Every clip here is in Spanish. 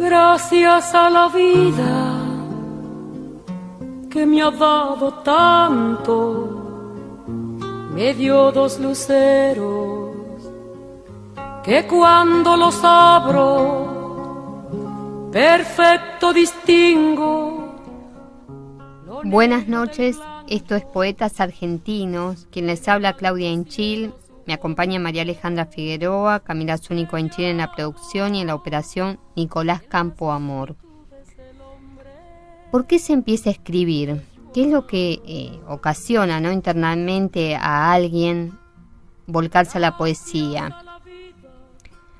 Gracias a la vida que me ha dado tanto, me dio dos luceros que cuando los abro, perfecto distingo. Buenas noches, esto es Poetas Argentinos, quien les habla Claudia Enchil, me acompaña María Alejandra Figueroa, Camila Zúñigo Enchil en la producción y en la operación Nicolás Campo Amor. ¿Por qué se empieza a escribir? ¿Qué es lo que ocasiona, ¿no?, internamente a alguien volcarse a la poesía?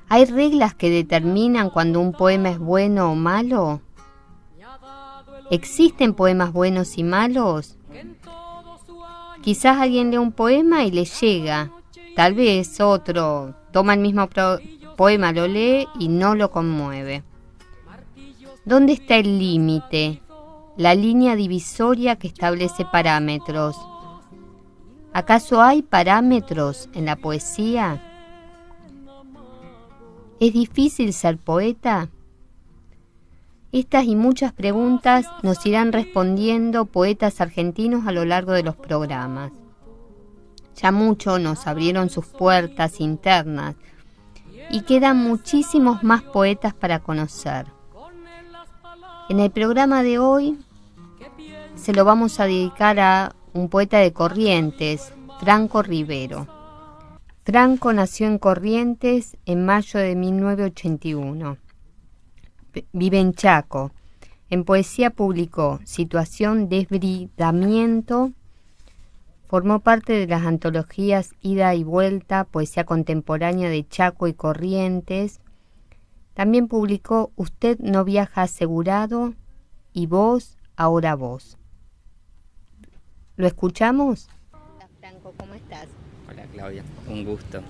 ¿Hay reglas que determinan cuando un poema es bueno o malo? ¿Existen poemas buenos y malos? Quizás alguien lee un poema y le llega. Tal vez otro toma el mismo poema, lo lee y no lo conmueve. ¿Dónde está el límite? La línea divisoria que establece parámetros. ¿Acaso hay parámetros en la poesía? ¿Es difícil ser poeta? Estas y muchas preguntas nos irán respondiendo poetas argentinos a lo largo de los programas. Ya mucho nos abrieron sus puertas internas y quedan muchísimos más poetas para conocer. En el programa de hoy se lo vamos a dedicar a un poeta de Corrientes, Franco Rivero. Franco nació en Corrientes en mayo de 1981. Vive en Chaco. En poesía publicó Situación, Desbridamiento. Formó parte de las antologías Ida y Vuelta, Poesía Contemporánea de Chaco y Corrientes. También publicó Usted no viaja asegurado y Vos, ahora vos. ¿Lo escuchamos? Hola Franco, ¿cómo estás? Hola Claudia, un gusto,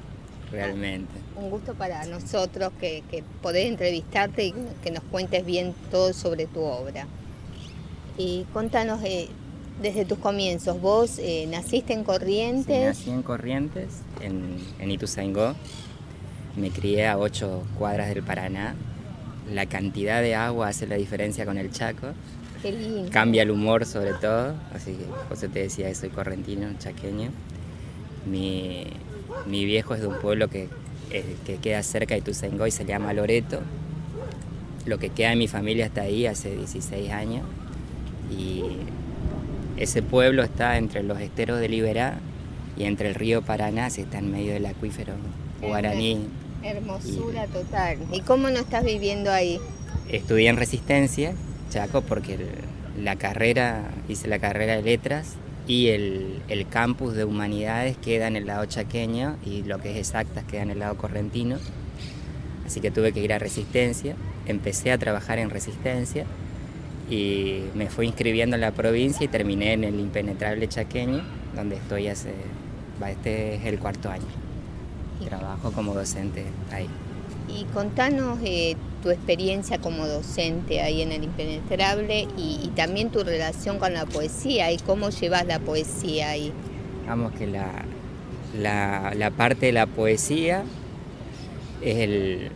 realmente. Un gusto para nosotros que poder entrevistarte y que nos cuentes bien todo sobre tu obra. Y contanos desde tus comienzos, vos naciste en Corrientes. Sí, nací en Corrientes, en Ituzaingó. Me crié a 8 cuadras del Paraná. La cantidad de agua hace la diferencia con el Chaco. Qué lindo. Cambia el humor sobre todo, así que por eso te decía que soy correntino, chaqueño. Mi viejo es de un pueblo que queda cerca de Ituzaingó y se llama Loreto. Lo que queda de mi familia está ahí hace 16 años. Y ese pueblo está entre los esteros de Liberá y entre el río Paraná, se está en medio del acuífero guaraní. Hermosura total. ¿Y cómo no estás viviendo ahí? Estudié en Resistencia, Chaco, porque hice la carrera de letras y el campus de humanidades queda en el lado chaqueño y lo que es exactas queda en el lado correntino. Así que tuve que ir a Resistencia, empecé a trabajar en Resistencia y me fui inscribiendo en la provincia y terminé en el impenetrable chaqueño, donde estoy este es el 4º año. Trabajo como docente ahí. Y contanos tu experiencia como docente ahí en el impenetrable y también tu relación con la poesía y cómo llevas la poesía ahí. Vamos que la parte de la poesía es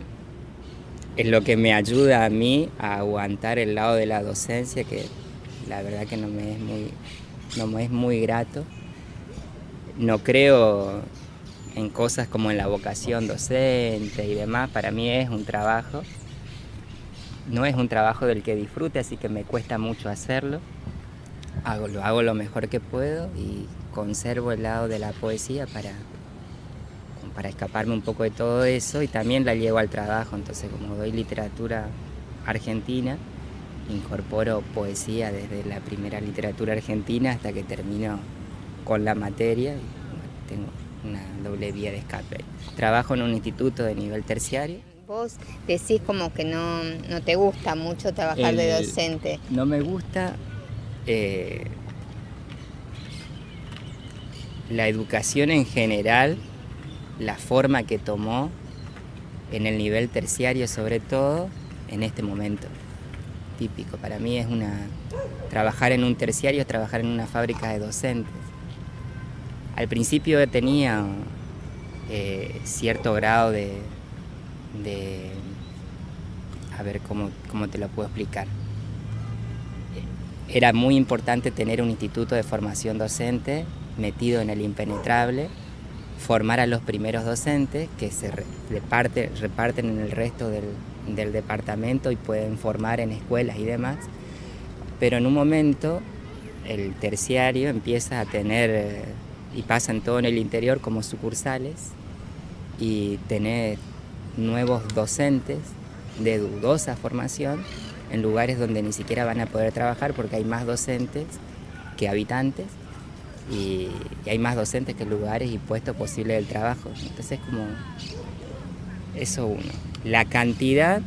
lo que me ayuda a mí a aguantar el lado de la docencia, que la verdad que no me es muy grato. No creo en cosas como en la vocación docente y demás. Para mí es un trabajo. No es un trabajo del que disfrute, así que me cuesta mucho hacerlo. Lo hago lo mejor que puedo y conservo el lado de la poesía para escaparme un poco de todo eso, y también la llevo al trabajo. Entonces, como doy literatura argentina, incorporo poesía desde la primera literatura argentina hasta que termino con la materia. Y, bueno, tengo una doble vía de escape. Trabajo en un instituto de nivel terciario. Vos decís como que no te gusta mucho trabajar de docente. No me gusta la educación en general, la forma que tomó en el nivel terciario, sobre todo en este momento típico. Para mí es trabajar en un terciario es trabajar en una fábrica de docentes. Al principio tenía cierto grado de a ver cómo te lo puedo explicar. Era muy importante tener un instituto de formación docente metido en el impenetrable, formar a los primeros docentes que se reparten en el resto del departamento y pueden formar en escuelas y demás, pero en un momento el terciario empieza a tener, y pasan todo en el interior como sucursales, y tener nuevos docentes de dudosa formación en lugares donde ni siquiera van a poder trabajar porque hay más docentes que habitantes y hay más docentes que lugares y puestos posibles del trabajo. Entonces como eso uno. La cantidad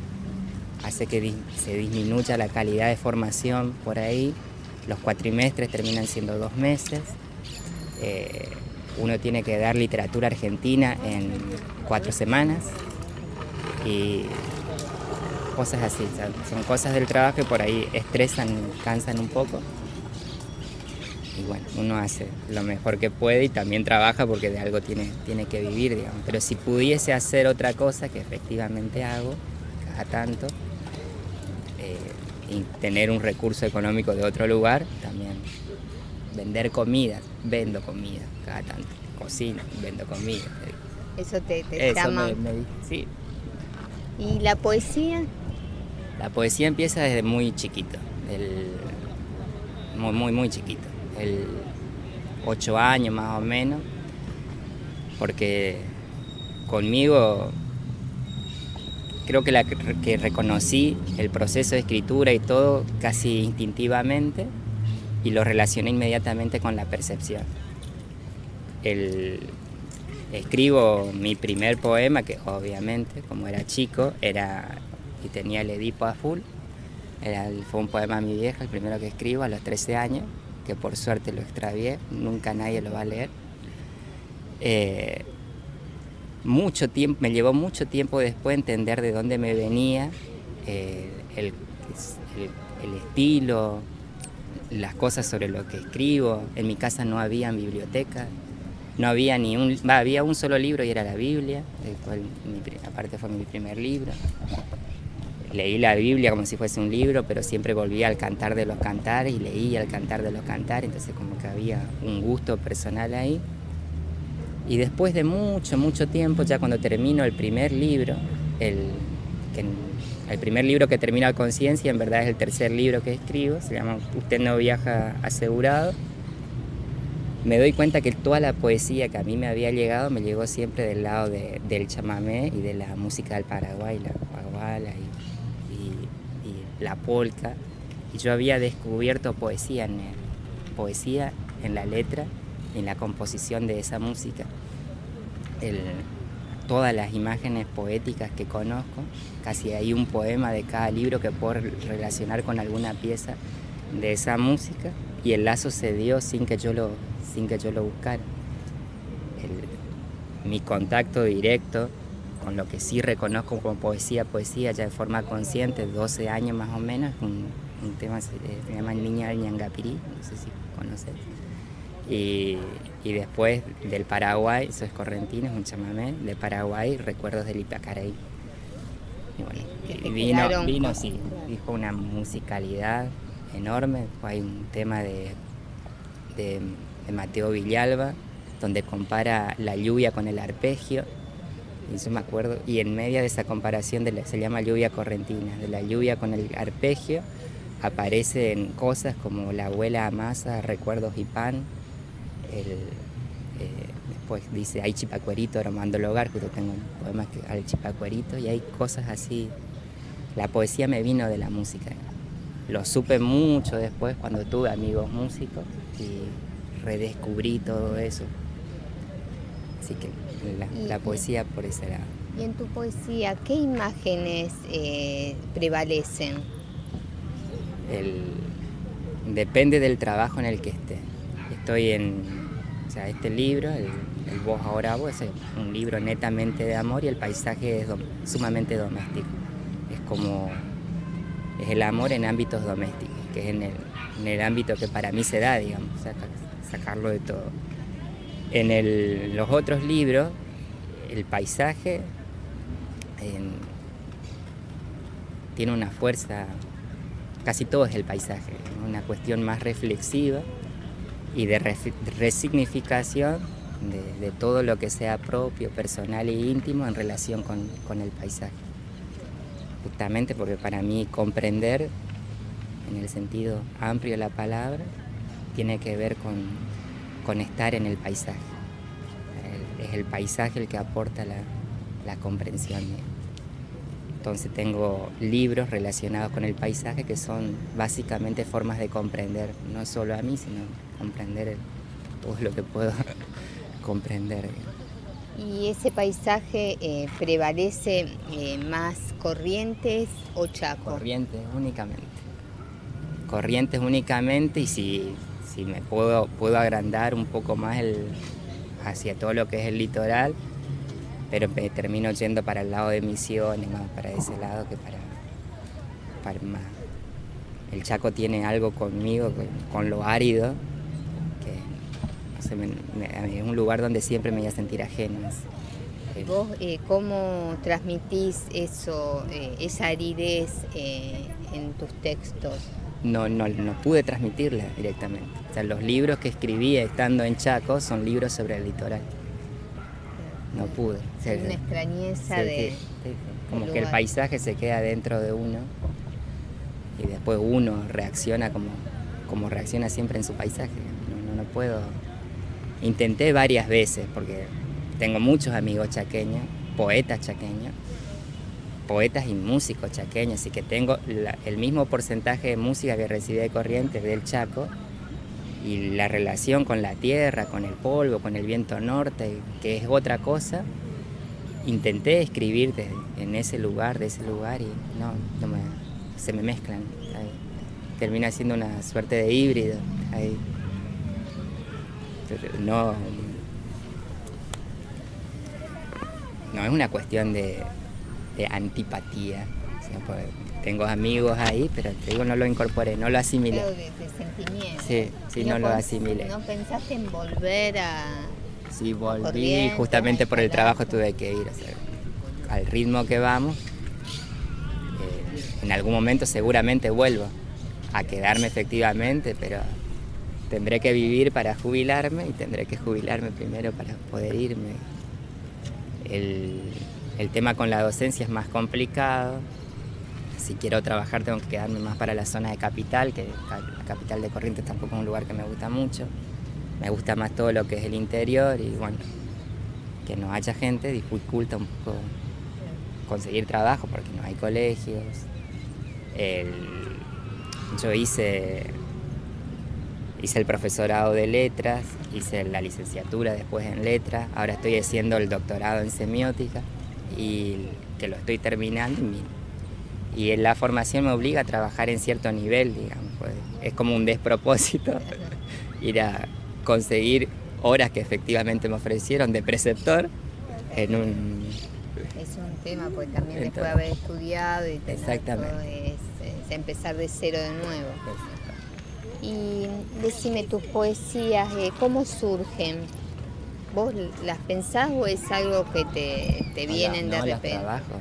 hace que se disminuya la calidad de formación por ahí. Los cuatrimestres terminan siendo 2 meses. Uno tiene que dar literatura argentina en 4 semanas y cosas así. Son cosas del trabajo que por ahí estresan, cansan un poco. Y bueno, uno hace lo mejor que puede y también trabaja porque de algo tiene que vivir, digamos. Pero si pudiese hacer otra cosa, que efectivamente hago cada tanto, y tener un recurso económico de otro lugar, también vender comida, vendo comida cada tanto, cocino, vendo comida. Eso te Eso llama. Sí. ¿Y la poesía? La poesía empieza desde muy chiquito, muy chiquito, 8 años más o menos, porque conmigo creo que reconocí el proceso de escritura y todo casi instintivamente y lo relacioné inmediatamente con la percepción. Escribo mi primer poema, que obviamente, como era chico, y tenía el Edipo a full. Fue un poema a mi vieja, el primero que escribo a los 13 años, que por suerte lo extravié, nunca nadie lo va a leer. Me llevó mucho tiempo después entender de dónde me venía el estilo, las cosas sobre lo que escribo. En mi casa no había biblioteca, no había había un solo libro y era la Biblia, el cual aparte fue mi primer libro. Leí la Biblia como si fuese un libro, pero siempre volvía al Cantar de los Cantares y leía el Cantar de los Cantares, entonces como que había un gusto personal ahí. Y después de mucho tiempo, ya cuando termino el primer libro, el primer libro que termina Conciencia, en verdad es el tercer libro que escribo, se llama Usted no viaja asegurado. Me doy cuenta que toda la poesía que a mí me había llegado, me llegó siempre del lado del chamamé y de la música del Paraguay, la baguala y la polca. Y yo había descubierto poesía en la letra, en la composición de esa música. Todas las imágenes poéticas que conozco, casi hay un poema de cada libro que puedo relacionar con alguna pieza de esa música, y el lazo se dio sin que yo lo buscara. Mi contacto directo con lo que sí reconozco como poesía ya de forma consciente, 12 años más o menos, un tema se llama Niña del Ñangapirí, no sé si conoces. Y después del Paraguay, eso es correntino, es un chamamé, de Paraguay, Recuerdos del Ipacaraí. Y bueno, vino, sí, dijo una musicalidad enorme. Hay un tema de Mateo Villalba, donde compara la lluvia con el arpegio, y yo me acuerdo, y en medio de esa comparación se llama lluvia correntina, de la lluvia con el arpegio, aparecen cosas como La abuela amasa, Recuerdos y pan. Después dice Ay chipacuerito, aromando el hogar, justo tengo un poema al chipacuerito, y hay cosas así. La poesía me vino de la música. Lo supe mucho después cuando tuve amigos músicos y redescubrí todo eso. Así que la poesía por ese lado. Y en tu poesía, ¿qué imágenes prevalecen? Depende del trabajo en el que esté. Estoy este libro, el Vos ahora vos, es un libro netamente de amor, y el paisaje es sumamente doméstico. Es el amor en ámbitos domésticos, que es en el ámbito que para mí se da, digamos, sacarlo de todo. En los otros libros, el paisaje tiene una fuerza, casi todo es el paisaje, ¿no? Una cuestión más reflexiva y de resignificación de todo lo que sea propio, personal e íntimo en relación con el paisaje. Justamente porque para mí comprender, en el sentido amplio de la palabra, tiene que ver con estar en el paisaje. Es el paisaje el que aporta la comprensión. Entonces tengo libros relacionados con el paisaje que son básicamente formas de comprender, no solo a mí, sino comprender todo lo que puedo comprender. ¿Y ese paisaje prevalece más Corrientes o Chaco? Corrientes únicamente. Corrientes únicamente, y si me puedo agrandar un poco más hacia todo lo que es el litoral, pero me termino yendo para el lado de Misiones, más para ese lado que para más. El Chaco tiene algo conmigo, con lo árido, que no sé, es un lugar donde siempre me voy a sentir ajeno. ¿Vos cómo transmitís eso, esa aridez en tus textos? No pude transmitirla directamente. O sea, los libros que escribí estando en Chaco son libros sobre el litoral. No pude. Una extrañeza sí. Como que el paisaje se queda dentro de uno y después uno reacciona como reacciona siempre en su paisaje. No puedo. Intenté varias veces porque tengo muchos amigos chaqueños, poetas chaqueños, poetas y músicos chaqueños, así que tengo el mismo porcentaje de música que recibí de Corrientes del Chaco, y la relación con la tierra, con el polvo, con el viento norte, que es otra cosa. Intenté escribir de ese lugar y se me mezclan. Ahí. Termina siendo una suerte de híbrido. Ahí. No es una cuestión de antipatía. Tengo amigos ahí, pero te digo, no lo incorporé, no lo asimilé. Pero de sentimiento. Sí, no lo asimilé. ¿No pensaste en volver a...? Sí, volví, justamente por el trabajo tuve que ir. O sea, al ritmo que vamos, en algún momento seguramente vuelvo a quedarme efectivamente, pero tendré que vivir para jubilarme y tendré que jubilarme primero para poder irme. El tema con la docencia es más complicado. Si quiero trabajar tengo que quedarme más para la zona de capital, que la capital de Corrientes tampoco es un lugar que me gusta mucho. Me gusta más todo lo que es el interior y bueno, que no haya gente dificulta un poco conseguir trabajo porque no hay colegios. Yo hice el profesorado de letras, hice la licenciatura después en letras, ahora estoy haciendo el doctorado en semiótica y que lo estoy terminando. Y la formación me obliga a trabajar en cierto nivel, digamos, pues es como un despropósito ir a conseguir horas que efectivamente me ofrecieron de preceptor en un... Es un tema, pues también después de haber estudiado y tener exactamente. Todo es empezar de cero de nuevo. Y decime, tus poesías, ¿cómo surgen? ¿Vos las pensás o es algo que te vienen de repente? Los trabajo,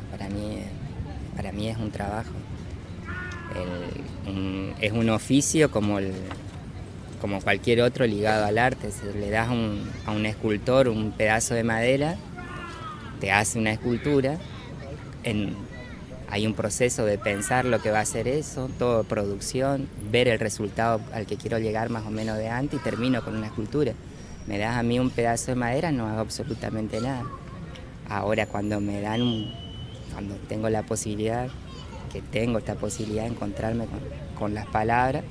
para mí es un trabajo. Es un oficio como cualquier otro ligado al arte. Si le das a un escultor un pedazo de madera, te hace una escultura. Hay un proceso de pensar lo que va a ser eso, todo producción, ver el resultado al que quiero llegar más o menos de antes y termino con una escultura. Me das a mí un pedazo de madera, no hago absolutamente nada. Ahora cuando tengo la posibilidad, que tengo esta posibilidad de encontrarme con las palabras,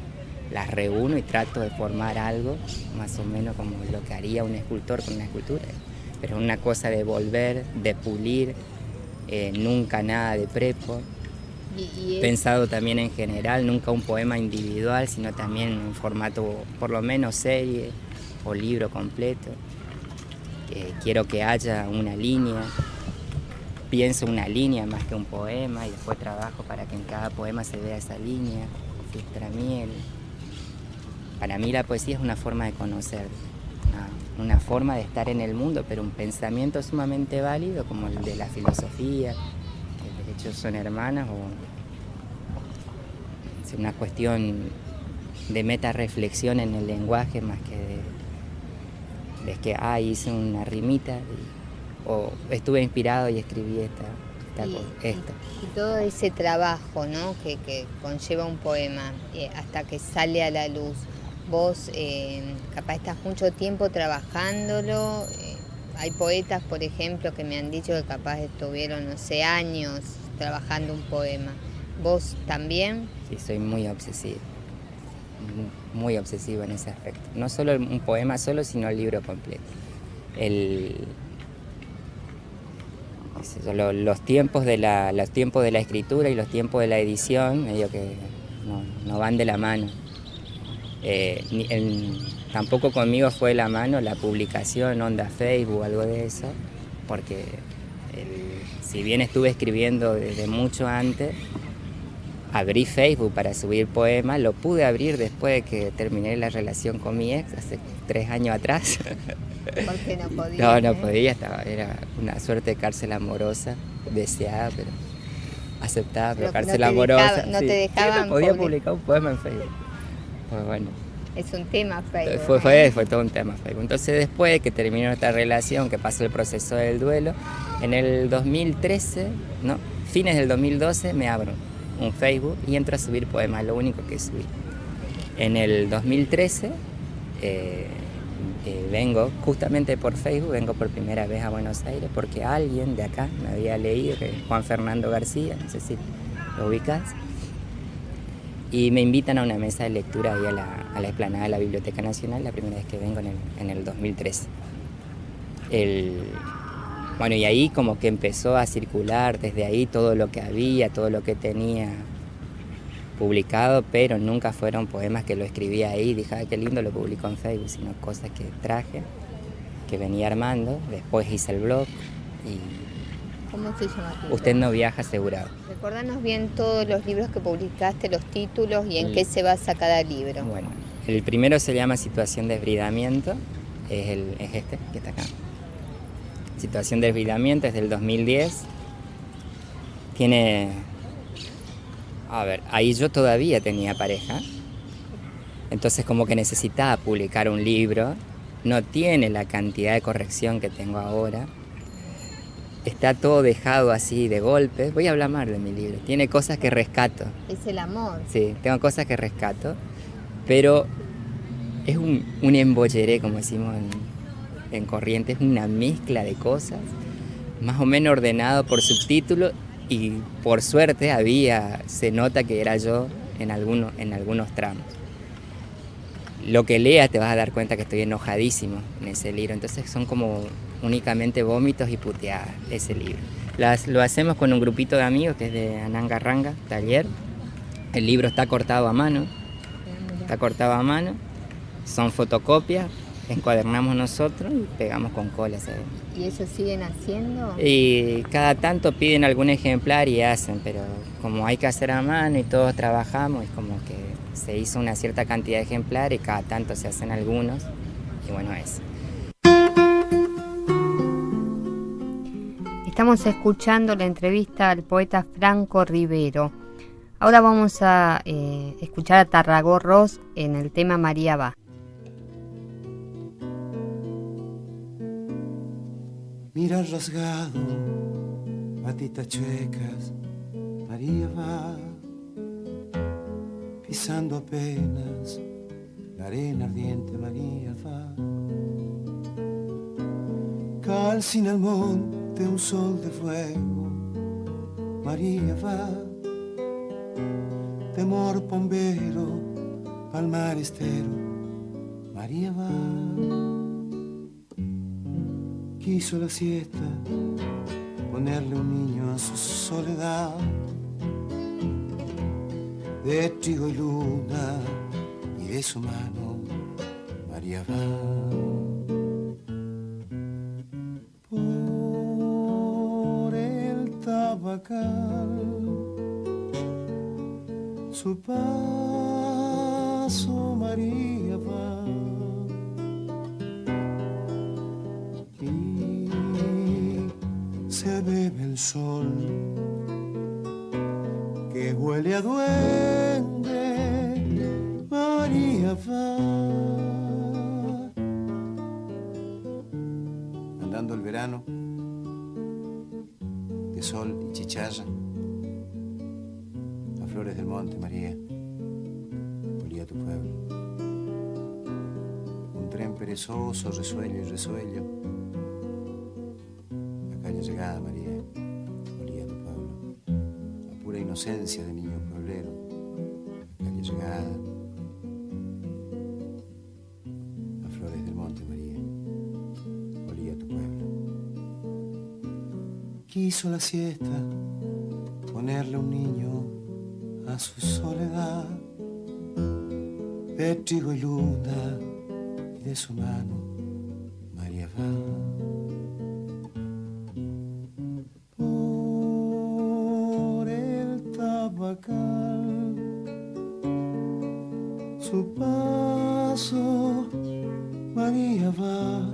las reúno y trato de formar algo más o menos como lo que haría un escultor con una escultura. Pero es una cosa de volver, de pulir, nunca nada de prepo. Pensado también en general, nunca un poema individual, sino también en formato por lo menos serie o libro completo. Quiero que haya una línea. Pienso una línea más que un poema y después trabajo para que en cada poema se vea esa línea, filtra miel. Para mí la poesía es una forma de conocer, una forma de estar en el mundo, pero un pensamiento sumamente válido como el de la filosofía, que de hecho son hermanas Es una cuestión de meta reflexión en el lenguaje más que de que hice una rimita o estuve inspirado y escribí esto. Y todo ese trabajo, ¿no? que conlleva un poema hasta que sale a la luz. Vos capaz estás mucho tiempo trabajándolo. Hay poetas, por ejemplo, que me han dicho que capaz estuvieron, no sé, años trabajando un poema. ¿Vos también? Sí, soy muy obsesivo en ese aspecto. No solo un poema solo, sino el libro completo. Los tiempos de la escritura y los tiempos de la edición, medio que no van de la mano. Tampoco conmigo fue de la mano la publicación, onda Facebook, algo de eso, porque si bien estuve escribiendo desde mucho antes, abrí Facebook para subir poemas, lo pude abrir después de que terminé la relación con mi ex, hace 3 años atrás. ¿Por qué no podía? No podía, era una suerte de cárcel amorosa, deseada, pero aceptada, pero cárcel amorosa. No te dejaban. No podía publicar un poema en Facebook. Pues bueno. Es un tema Facebook. Fue todo un tema Facebook. Entonces después de que terminó esta relación, que pasó el proceso del duelo, en el 2013, fines del 2012 me abro un Facebook y entro a subir poemas, lo único que subí. En el 2013 vengo, justamente por Facebook, vengo por primera vez a Buenos Aires porque alguien de acá me había leído, Juan Fernando García, no sé si lo ubicás, y me invitan a una mesa de lectura ahí a la explanada de la Biblioteca Nacional, la primera vez que vengo en el 2013. Bueno, y ahí como que empezó a circular desde ahí todo lo que había, todo lo que tenía publicado, pero nunca fueron poemas que lo escribía ahí, dije, qué lindo, lo publicó en Facebook, sino cosas que traje, que venía armando, después hice el blog y... ¿Cómo se llama tu blog? Usted no viaja asegurado. Recordanos bien todos los libros que publicaste, los títulos y en qué se basa cada libro. Bueno, el primero se llama Situación de Desbridamiento, es este, que está acá. Situación de Desbridamiento es del 2010. Ahí yo todavía tenía pareja, entonces como que necesitaba publicar un libro, no tiene la cantidad de corrección que tengo ahora, está todo dejado así de golpe, voy a hablar más de mi libro, tiene cosas que rescato. Es el amor. Sí, tengo cosas que rescato, pero es un embolleré, como decimos en Corrientes, es una mezcla de cosas, más o menos ordenado por subtítulo. Y por suerte se nota que era yo en algunos tramos. Lo que leas te vas a dar cuenta que estoy enojadísimo en ese libro, entonces son como únicamente vómitos y puteadas ese libro. Lo hacemos con un grupito de amigos que es de Anangarranga, Taller. El libro está cortado a mano, son fotocopias, encuadernamos nosotros y pegamos con colas. ¿Y eso siguen haciendo? Y cada tanto piden algún ejemplar y hacen, pero como hay que hacer a mano y todos trabajamos, es como que se hizo una cierta cantidad de ejemplares y cada tanto se hacen algunos, y bueno, eso. Estamos escuchando la entrevista al poeta Franco Rivero. Ahora vamos a escuchar a Tarragó Ross en el tema María va. Mira rasgado, patitas chuecas, María va, pisando apenas la arena ardiente, María va. Calcina al monte un sol de fuego, María va. Temor bombero, al mar estero, María va. Quiso la siesta ponerle un niño a su soledad, de trigo y luna y de su mano María va. Por el tabacal su paso María va. Se bebe el sol que huele a duende María va. Andando el verano de sol y chicharra, a flores del monte, María, olía tu pueblo. Un tren perezoso, resuello y resuello, la calle llegada, María, olía tu pueblo. La pura inocencia de niño pueblero, la calle llegada, a flores del monte, María, olía tu pueblo. Quiso la siesta ponerle un niño a su soledad, de trigo y luna, y de su mano María va. Por el tabacal, su paso María va.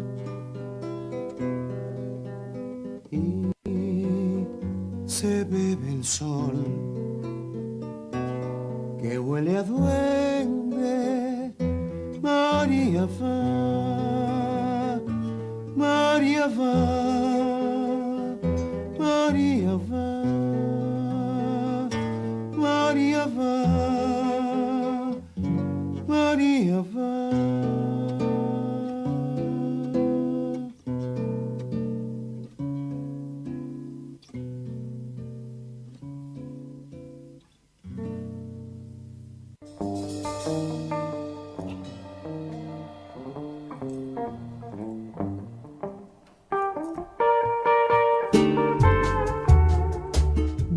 Y se bebe el sol que huele a duende. María va, María va, María va, María va, María va.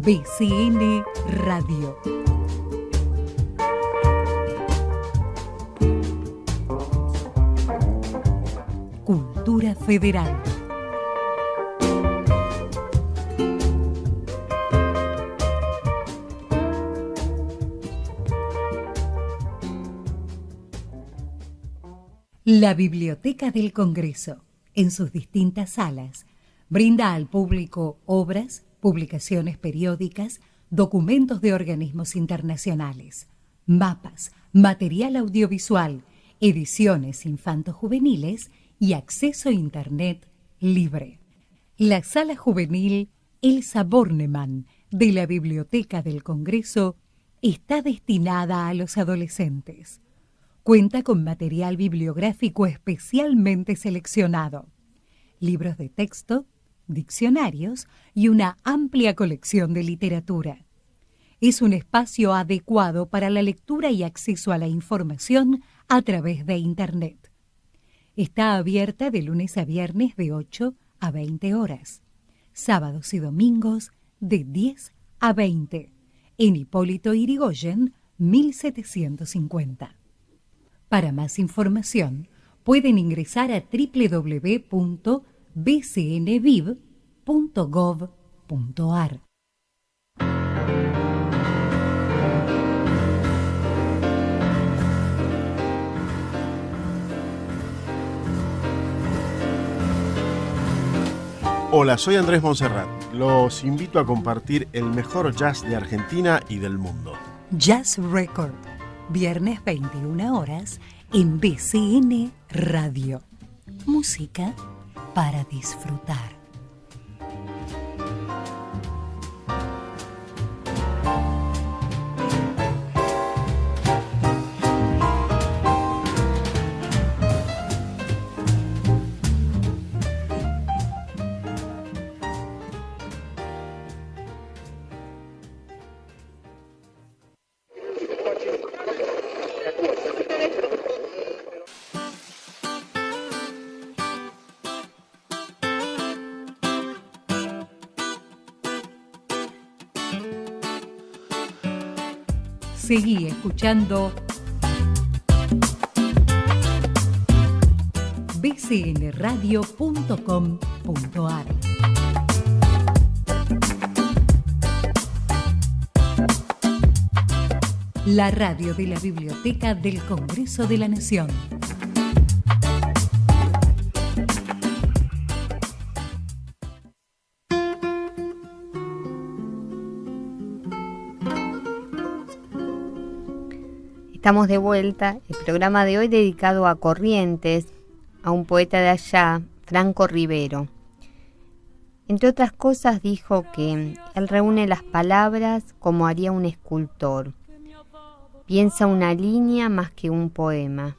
BCN Radio. Cultura Federal. La Biblioteca del Congreso, en sus distintas salas, brinda al público obras, publicaciones periódicas, documentos de organismos internacionales, mapas, material audiovisual, ediciones infanto-juveniles y acceso a Internet libre. La Sala Juvenil Elsa Bornemann de la Biblioteca del Congreso está destinada a los adolescentes. Cuenta con material bibliográfico especialmente seleccionado, libros de texto, diccionarios y una amplia colección de literatura. Es un espacio adecuado para la lectura y acceso a la información a través de Internet. Está abierta de lunes a viernes de 8 a 20 horas, sábados y domingos de 10 a 20, en Hipólito Yrigoyen, 1750. Para más información, pueden ingresar a www.bcnviv.gov.ar. Hola, soy Andrés Monserrat. Los invito a compartir el mejor jazz de Argentina y del mundo. Jazz Record, viernes 21 horas en BCN Radio. Música para disfrutar. Seguí escuchando bcnradio.com.ar. La radio de la Biblioteca del Congreso de la Nación. Estamos de vuelta, el programa de hoy dedicado a Corrientes, a un poeta de allá, Franco Rivero. Entre otras cosas dijo que él reúne las palabras como haría un escultor. Piensa una línea más que un poema.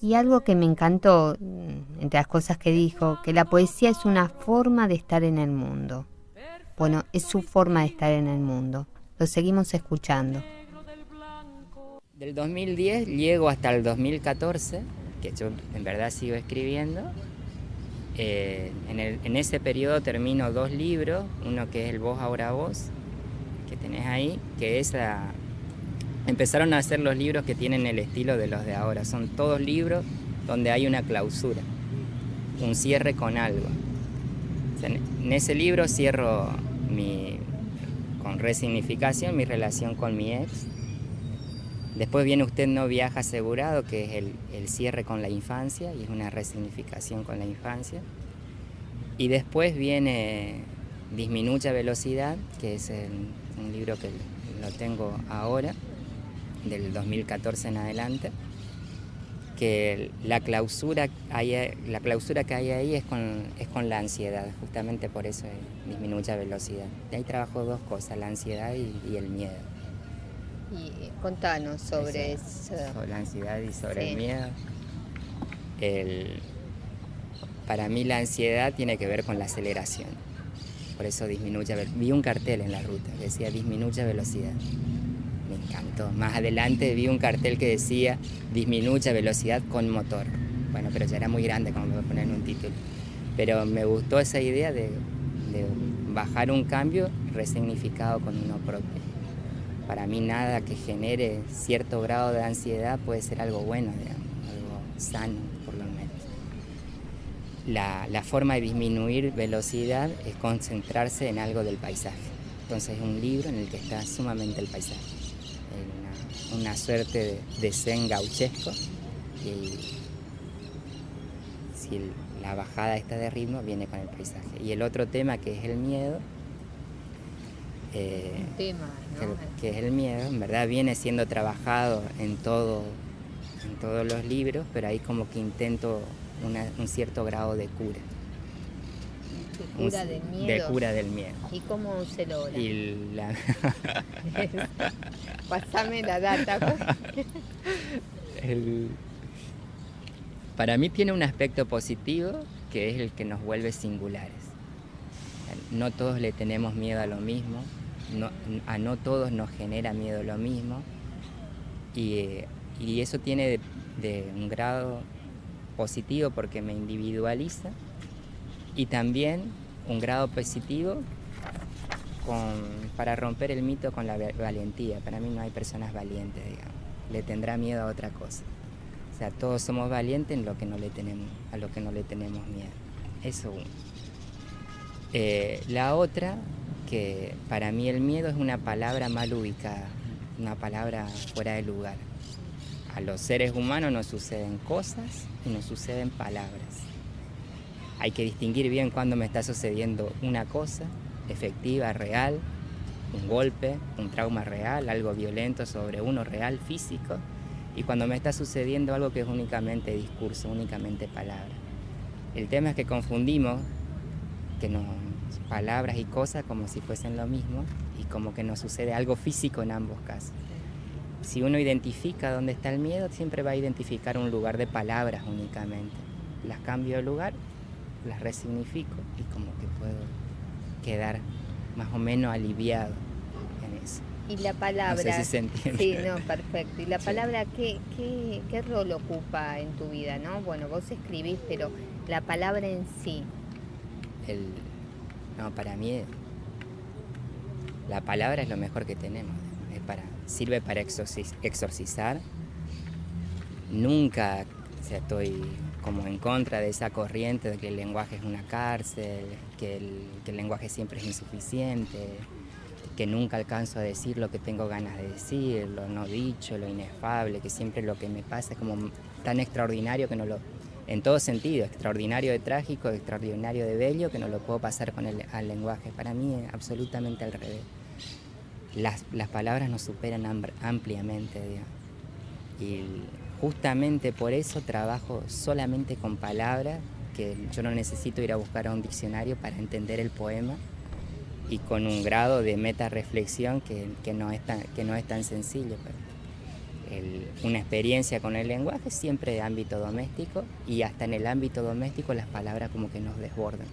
Y algo que me encantó, entre las cosas que dijo, que la poesía es una forma de estar en el mundo. Bueno, es su forma de estar en el mundo. Lo seguimos escuchando. Del 2010 llego hasta el 2014, que yo en verdad sigo escribiendo. En ese periodo termino 2 libros, uno que es el Vos Ahora Vos, que tenés ahí, que es empezaron a hacer los libros que tienen el estilo de los de ahora. Son todos libros donde hay una clausura, un cierre con algo. O sea, en ese libro cierro con resignificación mi relación con mi ex. Después viene Usted no viaja asegurado, que es el cierre con la infancia y es una resignificación con la infancia. Y después viene Disminuya velocidad, que es un libro que lo tengo ahora, del 2014 en adelante, que la clausura que hay ahí es con la ansiedad, justamente por eso Disminuya velocidad. De ahí trabajo 2 cosas, la ansiedad y el miedo. Y contanos sobre eso. Sobre la ansiedad y sobre Sí. el miedo. Para mí la ansiedad tiene que ver con la aceleración. Por eso vi un cartel en la ruta que decía Disminuya velocidad. Me encantó. Más adelante vi un cartel que decía Disminuya velocidad con motor. Bueno, pero ya era muy grande como me voy a poner en un título. Pero me gustó esa idea de bajar un cambio resignificado con uno propio. Para mí nada que genere cierto grado de ansiedad puede ser algo bueno, digamos, algo sano por lo menos. La forma de disminuir velocidad es concentrarse en algo del paisaje. Entonces es un libro en el que está sumamente el paisaje. Una suerte de zen gauchesco. Y si la bajada está de ritmo, viene con el paisaje. Y el otro tema, que es el miedo, Un tema, ¿no? que es el miedo, en verdad viene siendo trabajado en todos los libros, pero ahí como que intento un cierto grado de cura. ¿De cura del miedo? De cura del miedo. ¿Y cómo se logra? Pasame la data. Para mí tiene un aspecto positivo, que es el que nos vuelve singulares. No todos le tenemos miedo a lo mismo, no todos nos genera miedo lo mismo, y eso tiene de un grado positivo porque me individualiza, y también un grado positivo para romper el mito con la valentía. Para mí no hay personas valientes, digamos. Le tendrá miedo a otra cosa. O sea, todos somos valientes a lo que no le tenemos miedo. Eso uno. La otra, que para mí el miedo es una palabra mal ubicada, una palabra fuera de lugar. A los seres humanos nos suceden cosas y nos suceden palabras. Hay que distinguir bien cuando me está sucediendo una cosa efectiva, real, un golpe, un trauma real, algo violento sobre uno real, físico, y cuando me está sucediendo algo que es únicamente discurso, únicamente palabra. El tema es que confundimos palabras y cosas como si fuesen lo mismo, y como que nos sucede algo físico en ambos casos. Si uno identifica dónde está el miedo, siempre va a identificar un lugar de palabras únicamente. Las cambio de lugar, las resignifico y como que puedo quedar más o menos aliviado en eso. Y la palabra... No sé si se entiende. Sí, no, perfecto. ¿Y la palabra qué rol ocupa en tu vida, no? Bueno, vos escribís, pero la palabra en sí. Para mí la palabra es lo mejor que tenemos. Sirve para exorcizar. Nunca estoy como en contra de esa corriente de que el lenguaje es una cárcel, que el lenguaje siempre es insuficiente, que nunca alcanzo a decir lo que tengo ganas de decir, lo no dicho, lo inefable, que siempre lo que me pasa es como tan extraordinario que no lo... En todo sentido, extraordinario de trágico, extraordinario de bello, que no lo puedo pasar al lenguaje. Para mí es absolutamente al revés. Las palabras nos superan ampliamente, digamos. Y justamente por eso trabajo solamente con palabras, que yo no necesito ir a buscar a un diccionario para entender el poema, y con un grado de metarreflexión que no es tan sencillo. Una experiencia con el lenguaje siempre de ámbito doméstico, y hasta en el ámbito doméstico las palabras como que nos desbordan.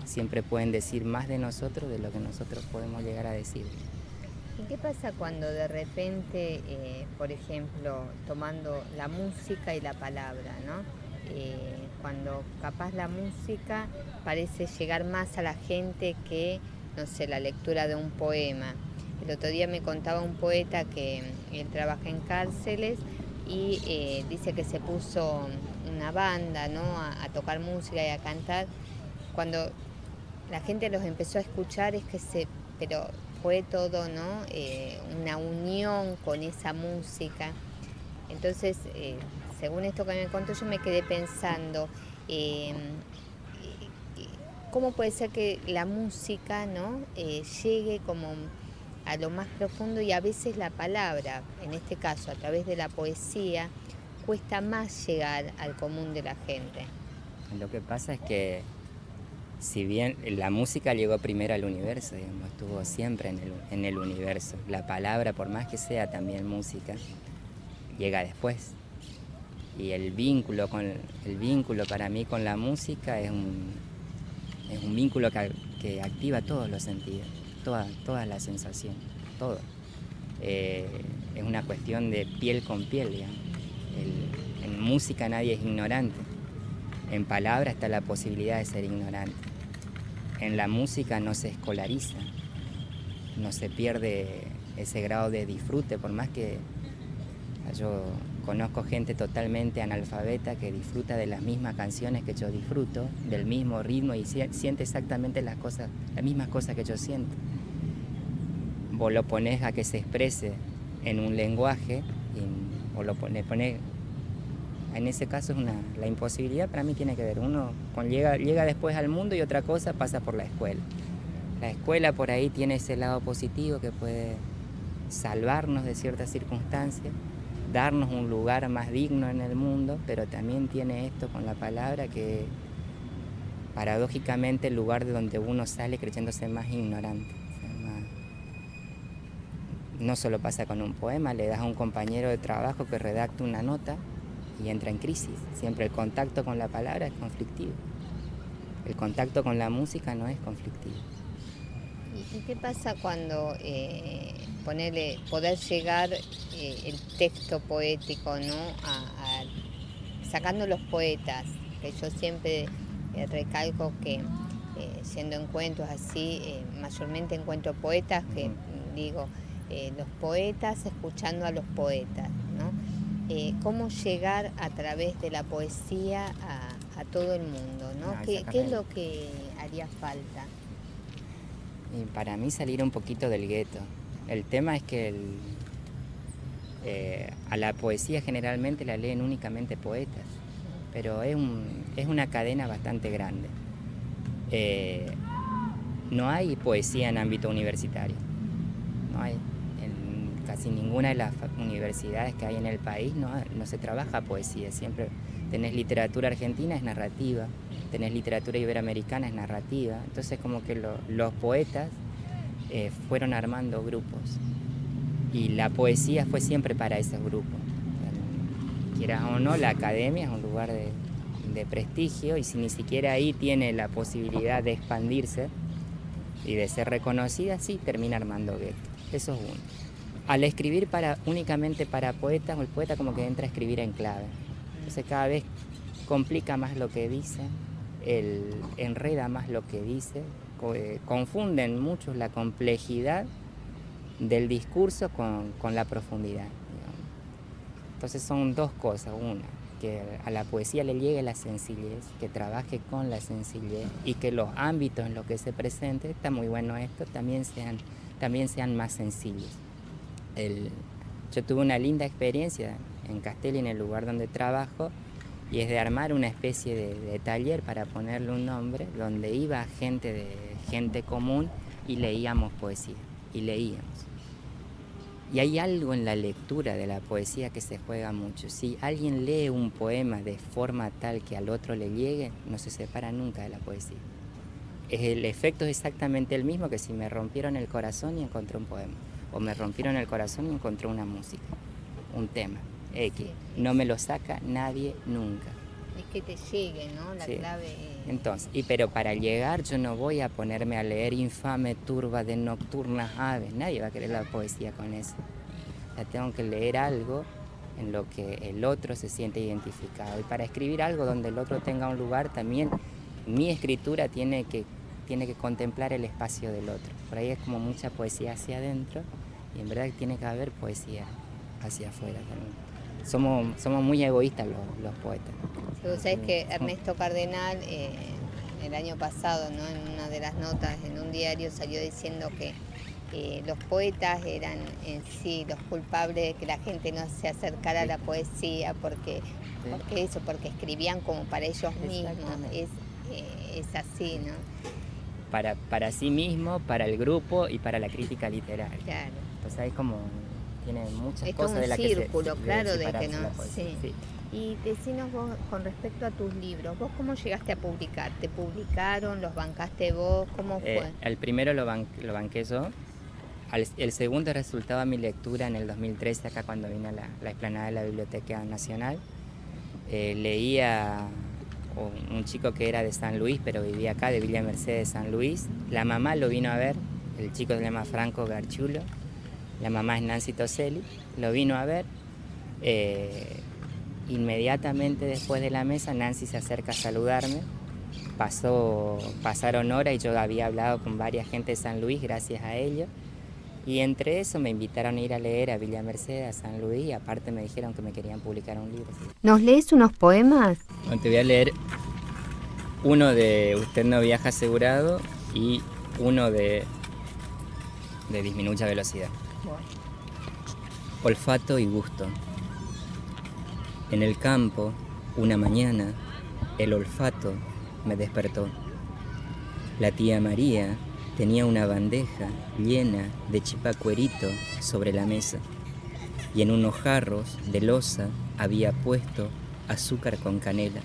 Siempre pueden decir más de nosotros de lo que nosotros podemos llegar a decir. ¿Y qué pasa cuando de repente, por ejemplo, tomando la música y la palabra, ¿no? Cuando capaz la música parece llegar más a la gente que, no sé, la lectura de un poema? El otro día me contaba un poeta que él trabaja en cárceles y dice que se puso una banda, ¿no?, a tocar música y a cantar. Cuando la gente los empezó a escuchar pero fue todo, ¿no?, una unión con esa música. Entonces, según esto que me contó, yo me quedé pensando, ¿cómo puede ser que la música, ¿no?, llegue como a lo más profundo, y a veces la palabra, en este caso a través de la poesía, cuesta más llegar al común de la gente? Lo que pasa es que, si bien la música llegó primero al universo, digamos, estuvo siempre en el universo, la palabra, por más que sea también música, llega después. Y el vínculo para mí con la música es un vínculo que activa todos los sentidos, todas las sensaciones, todo. Es una cuestión de piel con piel, digamos. En música nadie es ignorante. En palabra está la posibilidad de ser ignorante. En la música no se escolariza, no se pierde ese grado de disfrute, por más que yo conozco gente totalmente analfabeta que disfruta de las mismas canciones que yo disfruto, del mismo ritmo, y siente exactamente las mismas cosas que yo siento. Vos lo ponés a que se exprese en un lenguaje, o lo ponés, en ese caso la imposibilidad para mí tiene que ver. Uno llega después al mundo, y otra cosa pasa por la escuela. La escuela por ahí tiene ese lado positivo que puede salvarnos de ciertas circunstancias, darnos un lugar más digno en el mundo, pero también tiene esto con la palabra, que paradójicamente el lugar de donde uno sale creyéndose más ignorante. No solo pasa con un poema, le das a un compañero de trabajo que redacte una nota y entra en crisis. Siempre el contacto con la palabra es conflictivo. El contacto con la música no es conflictivo. ¿Y qué pasa cuando poder llegar el texto poético, ¿no?, sacando los poetas? Que yo siempre recalco que siendo encuentros así, mayormente encuentro poetas que digo, los poetas escuchando a los poetas, ¿no? ¿Cómo llegar a través de la poesía a todo el mundo, ¿no? ¿Qué es lo que haría falta? Y para mí salir un poquito del gueto. El tema es que a la poesía generalmente la leen únicamente poetas, pero es una cadena bastante grande. No hay poesía en ámbito universitario, no hay. En casi ninguna de las universidades que hay en el país no se trabaja poesía. Siempre tenés literatura argentina, es narrativa, tenés literatura iberoamericana, es narrativa. Entonces como que los poetas fueron armando grupos, y la poesía fue siempre para esos grupos. Quieras o no, la academia es un lugar de prestigio, y si ni siquiera ahí tiene la posibilidad de expandirse y de ser reconocida, sí termina armando gueto. Eso es uno. Al escribir únicamente para poetas, el poeta como que entra a escribir en clave. Entonces cada vez complica más lo que dice, enreda más lo que dice, confunden mucho la complejidad del discurso con la profundidad, digamos. Entonces son dos cosas. Una, que a la poesía le llegue la sencillez, que trabaje con la sencillez, y que los ámbitos en los que se presente, está muy bueno esto, también sean más sencillos. Yo tuve una linda experiencia en Castelli, en el lugar donde trabajo, y es de armar una especie de taller, para ponerle un nombre, donde iba gente común y leíamos poesía, y Y hay algo en la lectura de la poesía que se juega mucho. Si alguien lee un poema de forma tal que al otro le llegue, no se separa nunca de la poesía. El efecto es exactamente el mismo que si me rompieron el corazón y encontré un poema. O me rompieron el corazón y encontré una música, un tema, X. No me lo saca nadie nunca. Es que te llegue, ¿no? La Sí. clave. Entonces, pero para llegar yo no voy a ponerme a leer infame turba de nocturnas aves. Nadie va a querer la poesía con eso. Ya tengo que leer algo en lo que el otro se siente identificado. Y para escribir algo donde el otro tenga un lugar, también mi escritura tiene que contemplar el espacio del otro. Por ahí es como mucha poesía hacia adentro y en verdad tiene que haber poesía hacia afuera también. Somos muy egoístas los poetas. Vos sabés que Ernesto Cardenal el año pasado, ¿no? En una de las notas en un diario salió diciendo que los poetas eran en sí los culpables de que la gente no se acercara a la poesía porque escribían como para ellos mismos. Es así, ¿no? Para sí mismo, para el grupo y para la crítica literaria. Claro. Entonces hay como, tiene muchas Es cosas de las que un círculo, claro, de que no. la poesía. Sí. Y decinos vos con respecto a tus libros, ¿vos cómo llegaste a publicar? ¿Te publicaron? ¿Los bancaste vos? ¿Cómo fue? El primero lo banqué yo. El segundo resultaba mi lectura en el 2013, acá cuando vine a la explanada de la Biblioteca Nacional. Leía un chico que era de San Luis, pero vivía acá, de Villa Mercedes, San Luis. La mamá lo vino a ver, el chico se llama Franco Garchulo. La mamá es Nancy Toselli, lo vino a ver. Inmediatamente después de la mesa, Nancy se acerca a saludarme. Pasaron horas y yo había hablado con varias gente de San Luis gracias a ellos. Y entre eso me invitaron a ir a leer a Villa Mercedes, a San Luis, y aparte me dijeron que me querían publicar un libro. ¿Nos lees unos poemas? Bueno, te voy a leer uno de Usted no viaja asegurado y uno de Disminuya velocidad. Bueno. Olfato y gusto. En el campo, una mañana, el olfato me despertó. La tía María tenía una bandeja llena de chipacuerito sobre la mesa y en unos jarros de loza había puesto azúcar con canela.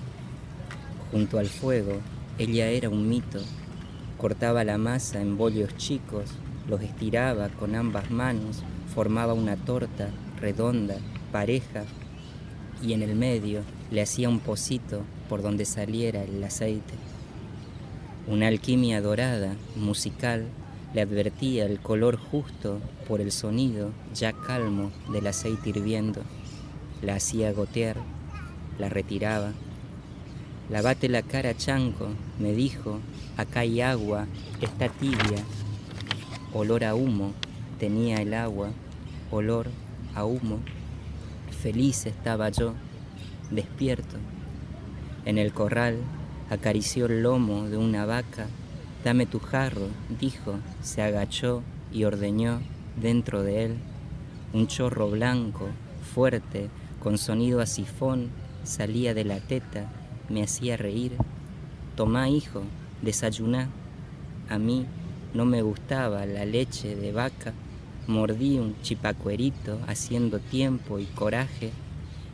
Junto al fuego, ella era un mito. Cortaba la masa en bollos chicos, los estiraba con ambas manos, formaba una torta redonda, pareja, y en el medio le hacía un pocito por donde saliera el aceite. Una alquimia dorada, musical, le advertía el color justo por el sonido ya calmo del aceite hirviendo. La hacía gotear, la retiraba. Lavate la cara, chanco, me dijo, acá hay agua, está tibia. Olor a humo tenía el agua, olor a humo. Feliz estaba yo, despierto. En el corral acarició el lomo de una vaca. Dame tu jarro, dijo, se agachó y ordeñó dentro de él. Un chorro blanco, fuerte, con sonido a sifón, salía de la teta, me hacía reír. Tomá, hijo, desayuná. A mí no me gustaba la leche de vaca. Mordí un chipacuerito haciendo tiempo y coraje.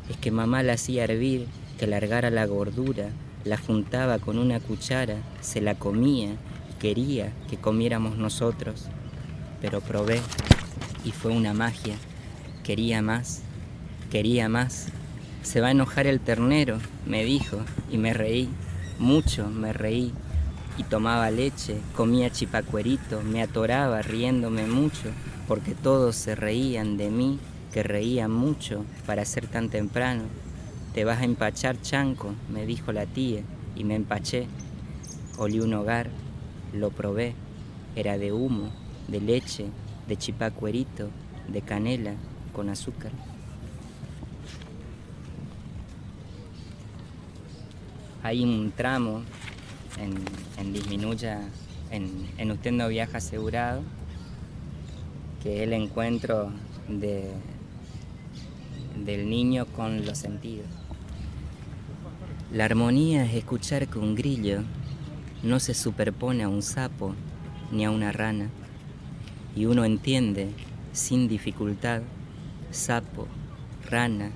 Es que mamá la hacía hervir, que largara la gordura, la juntaba con una cuchara, se la comía y quería que comiéramos nosotros. Pero probé y fue una magia. Quería más, quería más. Se va a enojar el ternero, me dijo, y me reí, mucho me reí. Y tomaba leche, comía chipacuerito, me atoraba riéndome mucho, porque todos se reían de mí, que reía mucho para ser tan temprano. Te vas a empachar, chanco, me dijo la tía, y me empaché. Olí un hogar, lo probé, era de humo, de leche, de chipacuerito, de canela, con azúcar. Hay un tramo en Disminuya, en Usted no viaja asegurado, que es el encuentro del niño con los sentidos. La armonía es escuchar que un grillo no se superpone a un sapo ni a una rana, y uno entiende sin dificultad, sapo, rana,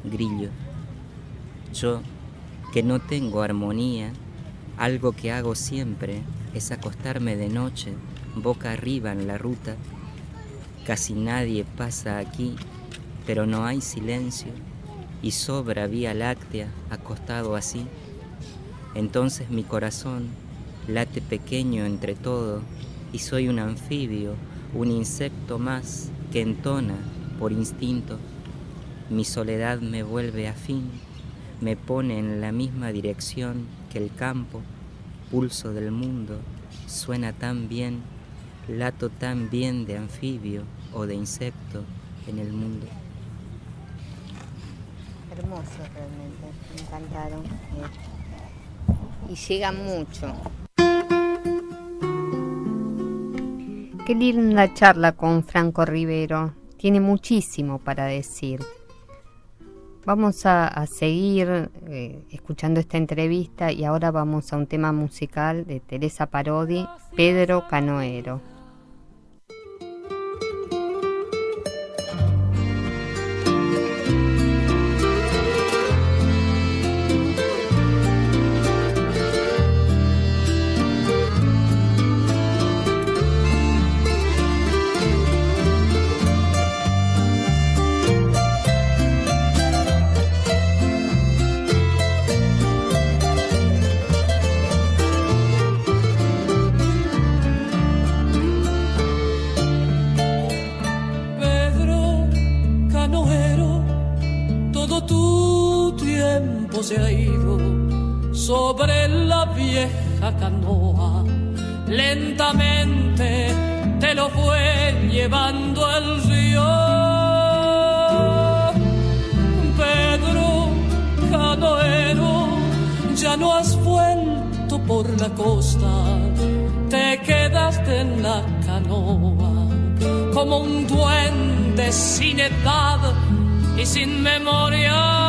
grillo. Yo, que no tengo armonía, algo que hago siempre es acostarme de noche, boca arriba en la ruta. Casi nadie pasa aquí, pero no hay silencio y sobra Vía Láctea acostado así. Entonces mi corazón late pequeño entre todo y soy un anfibio, un insecto más que entona por instinto. Mi soledad me vuelve afín, me pone en la misma dirección que el campo, pulso del mundo, suena tan bien, lato tan bien de anfibio o de insecto en el mundo. Hermoso realmente, me encantaron. Y llega mucho. Qué linda charla con Franco Rivero, tiene muchísimo para decir. Vamos a seguir escuchando esta entrevista y ahora vamos a un tema musical de Teresa Parodi, Pedro Canoero. Se ha ido sobre la vieja canoa, lentamente te lo fue llevando el río. Pedro Canoero, ya no has vuelto por la costa, te quedaste en la canoa como un duende sin edad y sin memoria.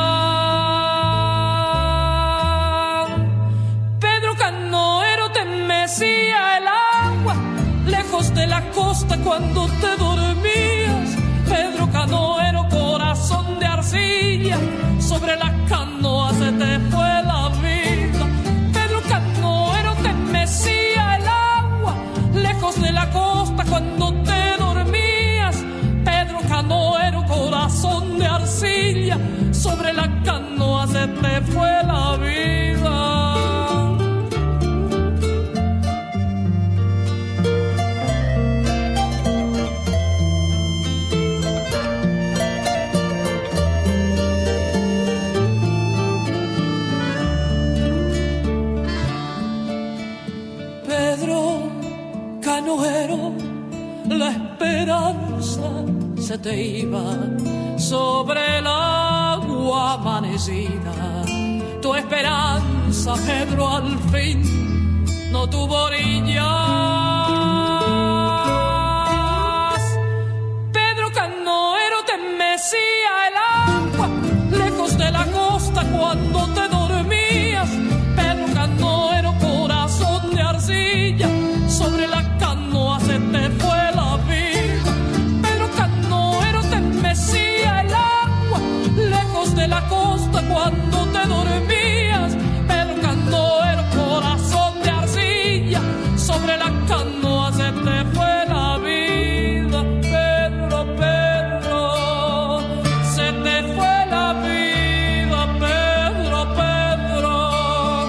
Mecía el agua lejos de la costa cuando te dormías. Pedro Canoero, corazón de arcilla, sobre la canoa se te fue la vida. Pedro Canoero, te mecía el agua lejos de la costa cuando te dormías. Pedro Canoero, corazón de arcilla, sobre la canoa se te fue la vida. Canoero, la esperanza se te iba sobre el agua amanecida. Tu esperanza, Pedro, al fin no tuvo orillas. Pedro Canoero, te mecía el agua lejos de la costa cuando te dormías. Pedro Canoero, corazón de arcilla, sobre la canoa se te fue la vida. Pedro Canoero, te mecía el agua lejos de la costa cuando te dormías. Pedro Canoero, corazón de arcilla, sobre la canoa se te fue la vida. Pedro, Pedro, se te fue la vida. Pedro, Pedro,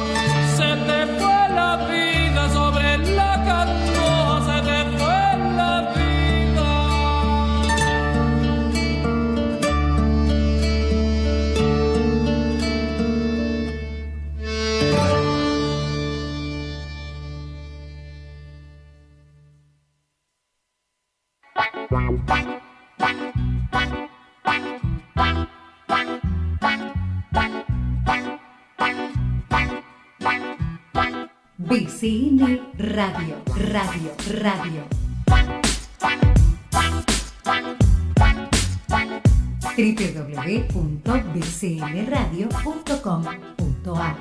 se te fue la vida, sobre la canoa se te fue la vida. BCN Radio, Radio. www.bcnradio.com.ar.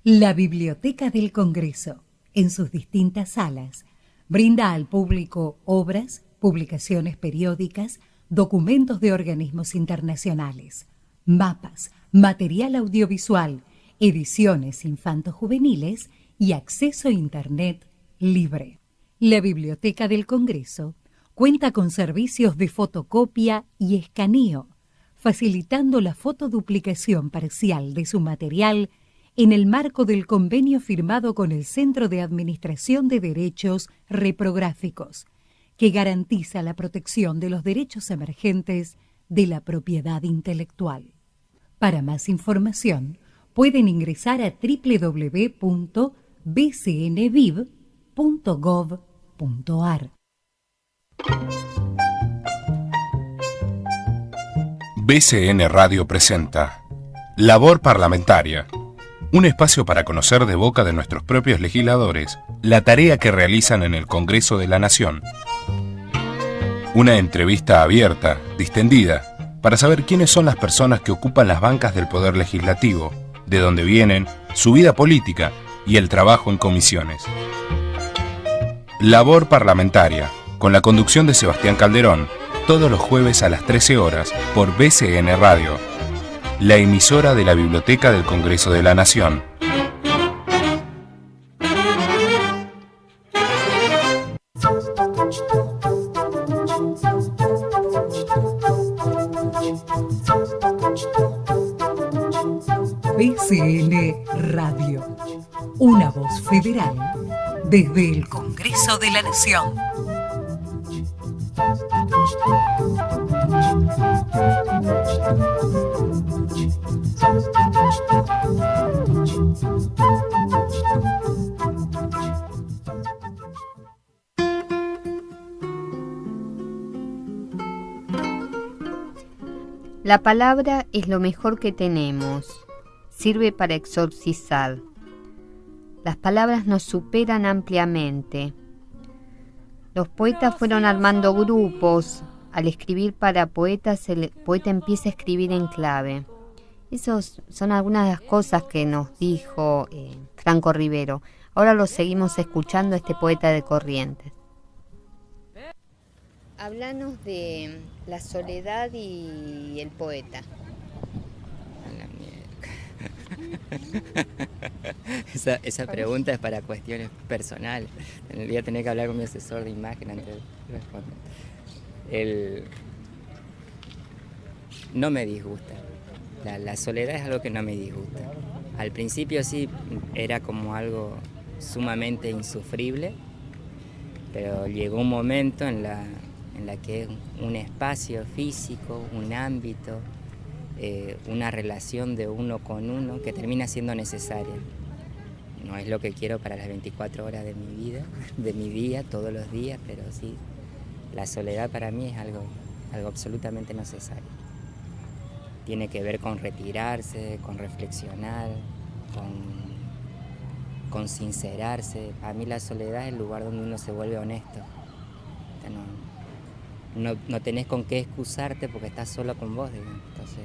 La Biblioteca del Congreso, en sus distintas salas, brinda al público obras, publicaciones periódicas, documentos de organismos internacionales, mapas, material audiovisual, ediciones infanto-juveniles y acceso a Internet libre. La Biblioteca del Congreso cuenta con servicios de fotocopia y escaneo, facilitando la fotoduplicación parcial de su material en el marco del convenio firmado con el Centro de Administración de Derechos Reprográficos, que garantiza la protección de los derechos emergentes de la propiedad intelectual. Para más información, pueden ingresar a www.bcnviv.gov.ar. BCN Radio presenta Labor Parlamentaria, un espacio para conocer de boca de nuestros propios legisladores la tarea que realizan en el Congreso de la Nación. Una entrevista abierta, distendida, para saber quiénes son las personas que ocupan las bancas del Poder Legislativo, de dónde vienen, su vida política y el trabajo en comisiones. Labor Parlamentaria, con la conducción de Sebastián Calderón, todos los jueves a las 13 horas por BCN Radio, la emisora de la Biblioteca del Congreso de la Nación. BCN Radio, una voz federal desde el Congreso de la Nación. La palabra es lo mejor que tenemos. Sirve para exorcizar. Las palabras nos superan ampliamente. Los poetas fueron armando grupos. Al escribir para poetas, el poeta empieza a escribir en clave. Esas son algunas de las cosas que nos dijo Franco Rivero. Ahora lo seguimos escuchando, este poeta de Corrientes. Háblanos de la soledad y el poeta. Esa pregunta es para cuestiones personales. Voy a tener que hablar con mi asesor de imagen antes de responder. No me disgusta. La soledad es algo que no me disgusta. Al principio sí era como algo sumamente insufrible, pero llegó un momento en la que un espacio físico, un ámbito, una relación de uno con uno que termina siendo necesaria. No es lo que quiero para las 24 horas de mi vida, de mi día, todos los días, pero sí, la soledad para mí es algo absolutamente necesario. Tiene que ver con retirarse, con reflexionar, con sincerarse. Para mí la soledad es el lugar donde uno se vuelve honesto. No tenés con qué excusarte porque estás solo con vos, digamos. Entonces,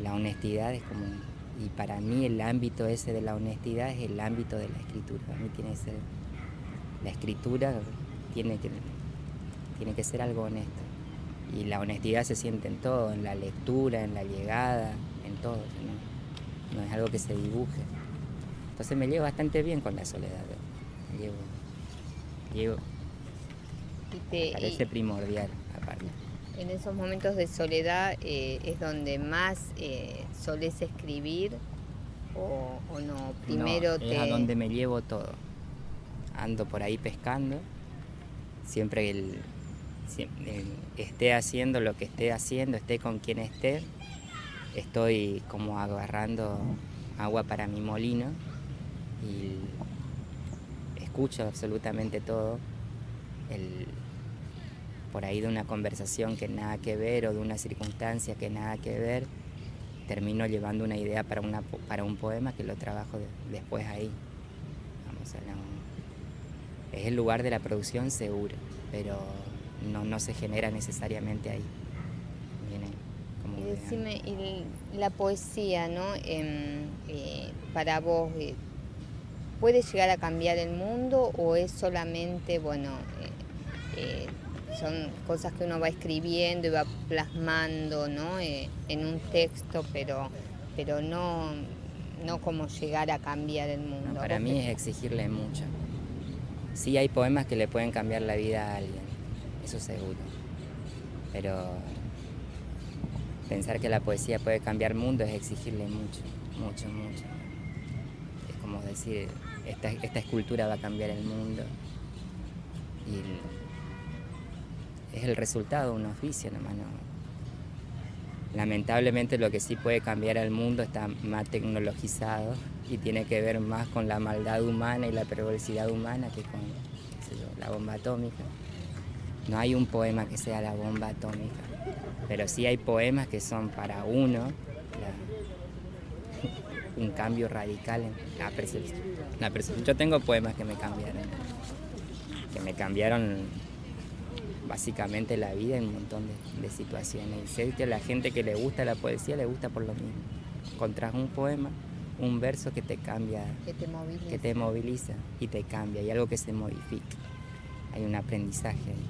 la honestidad es como... Y para mí el ámbito ese de la honestidad es el ámbito de la escritura. Para mí tiene que ser... La escritura tiene que ser algo honesto. Y la honestidad se siente en todo, en la lectura, en la llegada, en todo. No es algo que se dibuje. Entonces me llevo bastante bien con la soledad. Me llevo parece primordial, aparte. En esos momentos de soledad es donde más solés escribir o no. Primero es a donde me llevo todo. Ando por ahí pescando, siempre esté haciendo lo que esté haciendo, esté con quien esté, estoy como agarrando agua para mi molino y escucho absolutamente todo. Por ahí de una conversación que nada que ver o de una circunstancia que nada que ver, termino llevando una idea para un poema que lo trabajo después ahí. Es el lugar de la producción seguro, pero no se genera necesariamente ahí. Viene como decime, la poesía, ¿no? Para vos, ¿puede llegar a cambiar el mundo o es solamente, bueno, son cosas que uno va escribiendo y va plasmando, ¿no? En un texto, pero no como llegar a cambiar el mundo? No, para mí es exigirle mucho. Sí hay poemas que le pueden cambiar la vida a alguien, eso seguro. Pero pensar que la poesía puede cambiar el mundo es exigirle mucho, mucho, mucho. Es como decir, esta escultura va a cambiar el mundo. Y es el resultado de un oficio nomás, ¿no? Lamentablemente lo que sí puede cambiar el mundo está más tecnologizado y tiene que ver más con la maldad humana y la perversidad humana que con, qué sé yo, la bomba atómica. No hay un poema que sea la bomba atómica, pero sí hay poemas que son para uno un cambio radical en la percepción. Yo tengo poemas que me cambiaron básicamente la vida en un montón de situaciones. Y sé que a la gente que le gusta la poesía le gusta por lo mismo. Encontrás un poema, un verso que te cambia, que te moviliza y te cambia, y algo que se modifica. Hay un aprendizaje ahí.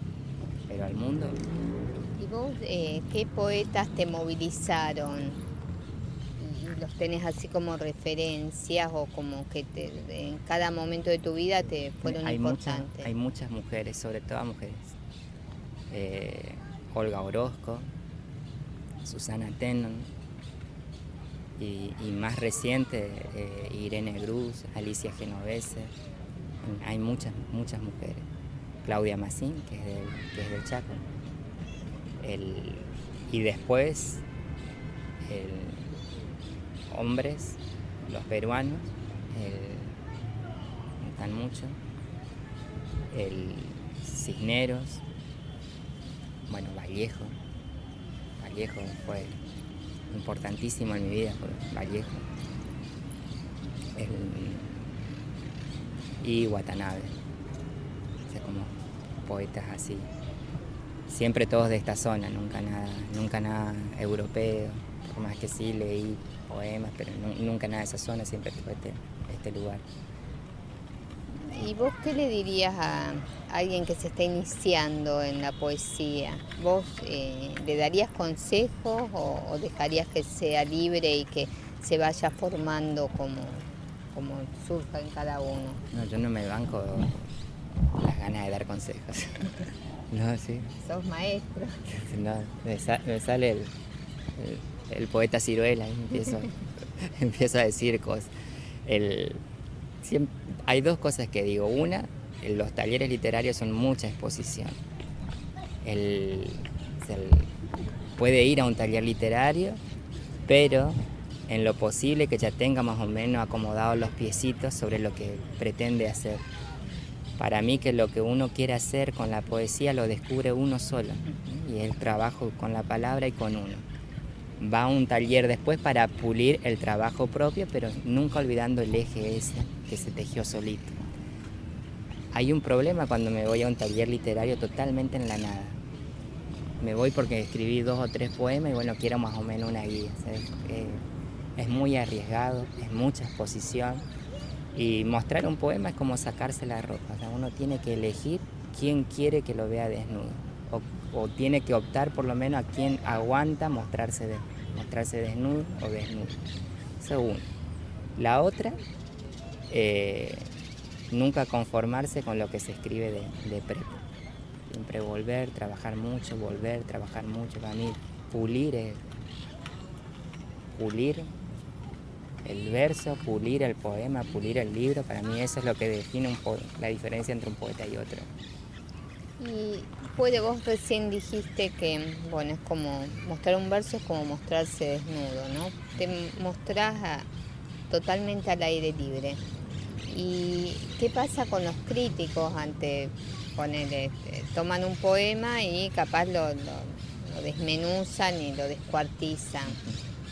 Pero al mundo... ¿Y vos qué poetas te movilizaron? ¿Y los tenés así como referencias o como que en cada momento de tu vida te fueron importantes? Hay muchas mujeres, sobre todo mujeres. Olga Orozco, Susana Tennant y más reciente Irene Gruz, Alicia Genovese. Hay muchas mujeres. Claudia Massín, que es del Chaco. Y después hombres, los peruanos, están mucho. Cisneros. Bueno, Vallejo fue importantísimo en mi vida, Vallejo. Y Watanabe, o sea, como poetas así. Siempre todos de esta zona, nunca nada europeo, por más que sí leí poemas, pero nunca nada de esa zona, siempre fue este lugar. ¿Y vos qué le dirías a alguien que se está iniciando en la poesía? ¿Vos le darías consejos o dejarías que sea libre y que se vaya formando como surja en cada uno? No, yo no me banco las ganas de dar consejos. No, sí. Sos maestro. No, me sale el poeta Ciruela y empiezo a decir cosas. Hay dos cosas que digo. Una, los talleres literarios son mucha exposición. Puede ir a un taller literario, pero en lo posible que ya tenga más o menos acomodados los piecitos sobre lo que pretende hacer. Para mí que lo que uno quiere hacer con la poesía lo descubre uno solo, y el trabajo con la palabra y con uno. Va a un taller después para pulir el trabajo propio, pero nunca olvidando el eje ese que se tejió solito. Hay un problema cuando me voy a un taller literario totalmente en la nada. Me voy porque escribí 2 o 3 poemas y bueno, quiero más o menos una guía, ¿sabes? Es muy arriesgado, es mucha exposición. Y mostrar un poema es como sacarse la ropa, o sea, uno tiene que elegir quién quiere que lo vea desnudo, o tiene que optar por lo menos a quién aguanta mostrarse desnudo o desnudo. Eso es uno. La otra, nunca conformarse con lo que se escribe de prepo. Siempre trabajar mucho. Para mí pulir el verso, pulir el poema, pulir el libro, para mí eso es lo que define la diferencia entre un poeta y otro. Y vos recién dijiste que, bueno, es como mostrar un verso, es como mostrarse desnudo, ¿no? Te mostrás totalmente al aire libre. ¿Y qué pasa con los críticos ante, toman un poema y capaz lo desmenuzan y lo descuartizan,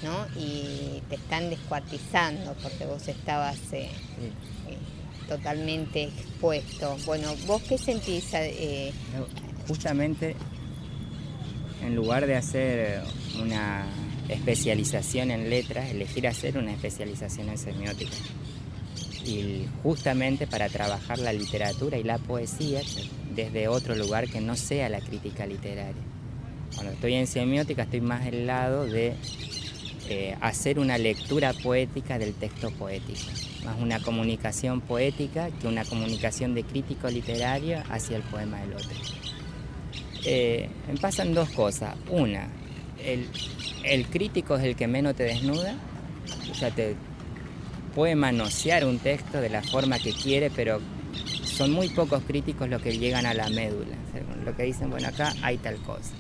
¿no? Y te están descuartizando porque vos estabas totalmente expuesto. Bueno, ¿vos qué sentís? Justamente, en lugar de hacer especialización en letras, elegir hacer una especialización en semiótica. Y justamente para trabajar la literatura y la poesía desde otro lugar que no sea la crítica literaria. Cuando estoy en semiótica estoy más del lado de hacer una lectura poética del texto poético, más una comunicación poética que una comunicación de crítico literario hacia el poema del otro. Me pasan dos cosas. Una, el crítico es el que menos te desnuda, o sea, te puede manosear un texto de la forma que quiere, pero son muy pocos críticos los que llegan a la médula, o sea, lo que dicen, bueno, acá hay tal cosa.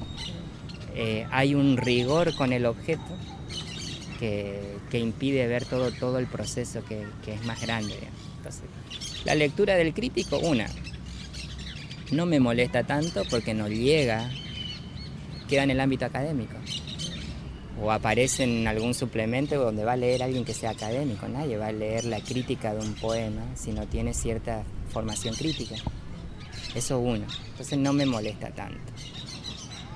Hay un rigor con el objeto que impide ver todo el proceso que es más grande. Entonces, la lectura del crítico, no me molesta tanto porque no llega, queda en el ámbito académico. O aparece en algún suplemento donde va a leer alguien que sea académico. Nadie va a leer la crítica de un poema si no tiene cierta formación crítica. Eso uno. Entonces no me molesta tanto.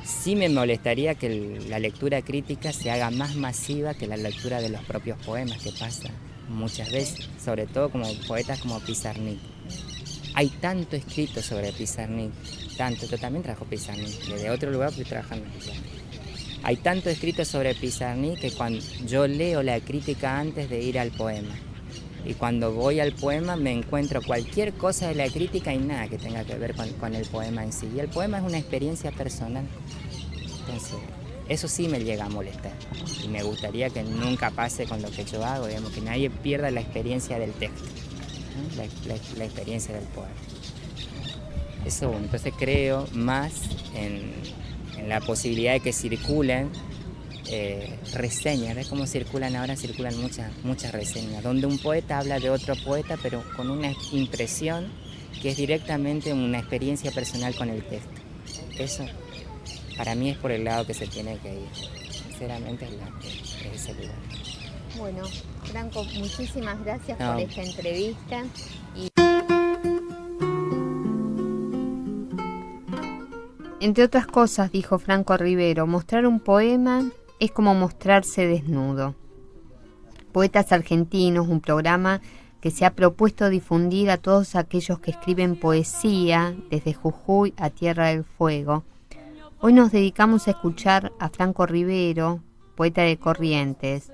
Sí me molestaría que la lectura crítica se haga más masiva que la lectura de los propios poemas, que pasa muchas veces, sobre todo como poetas como Pizarnik. Hay tanto escrito sobre Pizarnik, tanto, yo también trabajo Pizarnik, desde otro lugar estoy trabajando en Pizarnik. Hay tanto escrito sobre Pizarnik que cuando yo leo la crítica antes de ir al poema. Y cuando voy al poema me encuentro cualquier cosa de la crítica y nada que tenga que ver con el poema en sí. Y el poema es una experiencia personal. Entonces, eso sí me llega a molestar. Y me gustaría que nunca pase con lo que yo hago, digamos, que nadie pierda la experiencia del texto, ¿no? La experiencia del poema. Eso, entonces creo más en la posibilidad de que circulen reseñas. ¿Ves cómo circulan ahora? Circulan muchas reseñas, donde un poeta habla de otro poeta, pero con una impresión que es directamente una experiencia personal con el texto. Eso, para mí, es por el lado que se tiene que ir. Sinceramente, es ese lugar. Bueno, Franco, muchísimas gracias por esta entrevista. Entre otras cosas, dijo Franco Rivero, mostrar un poema es como mostrarse desnudo. Poetas Argentinos, un programa que se ha propuesto difundir a todos aquellos que escriben poesía desde Jujuy a Tierra del Fuego. Hoy nos dedicamos a escuchar a Franco Rivero, poeta de Corrientes.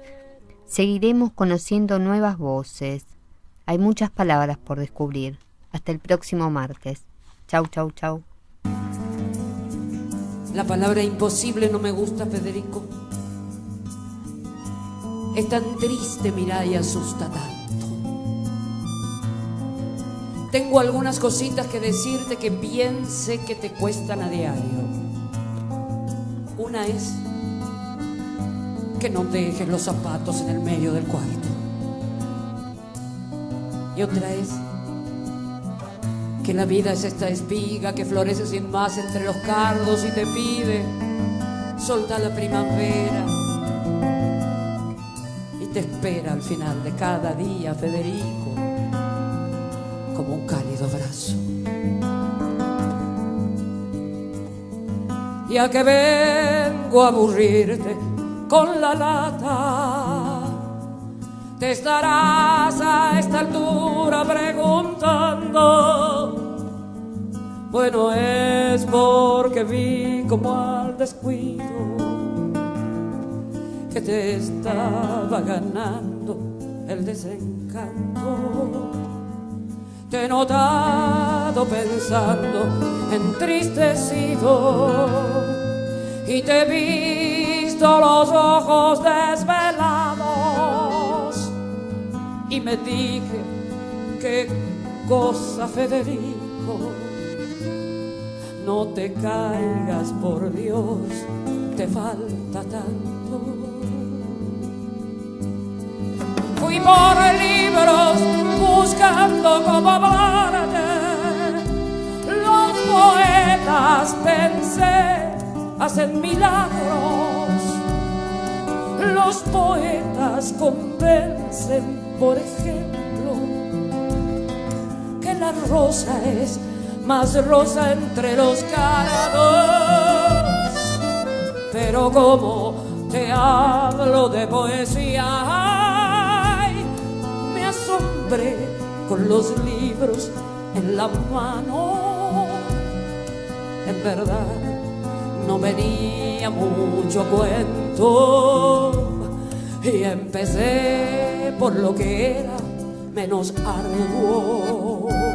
Seguiremos conociendo nuevas voces. Hay muchas palabras por descubrir. Hasta el próximo martes. Chau, chau, chau. La palabra imposible no me gusta, Federico. Es tan triste, mirá, y asusta tanto. Tengo algunas cositas que decirte que bien sé que te cuestan a diario. Una es que no dejes los zapatos en el medio del cuarto. Y otra es que la vida es esta espiga que florece sin más entre los cardos y te pide, solta la primavera y te espera al final de cada día, Federico, como un cálido abrazo. Ya que vengo a aburrirte con la lata, te estarás a esta altura preguntando. Bueno, es porque vi como al descuido que te estaba ganando el desencanto. Te he notado pensando, entristecido, y te he visto los ojos desvelados. Y me dije, qué cosa, Federico, no te caigas, por Dios, te falta tanto. Fui por libros buscando cómo hablarte. Los poetas, pensé, hacen milagros. Los poetas convencen, por ejemplo, que la rosa es más rosa entre los cardos. Pero como te hablo de poesía. Ay, me asombré con los libros en la mano. En verdad no venía mucho a cuento y empecé por lo que era menos arduo.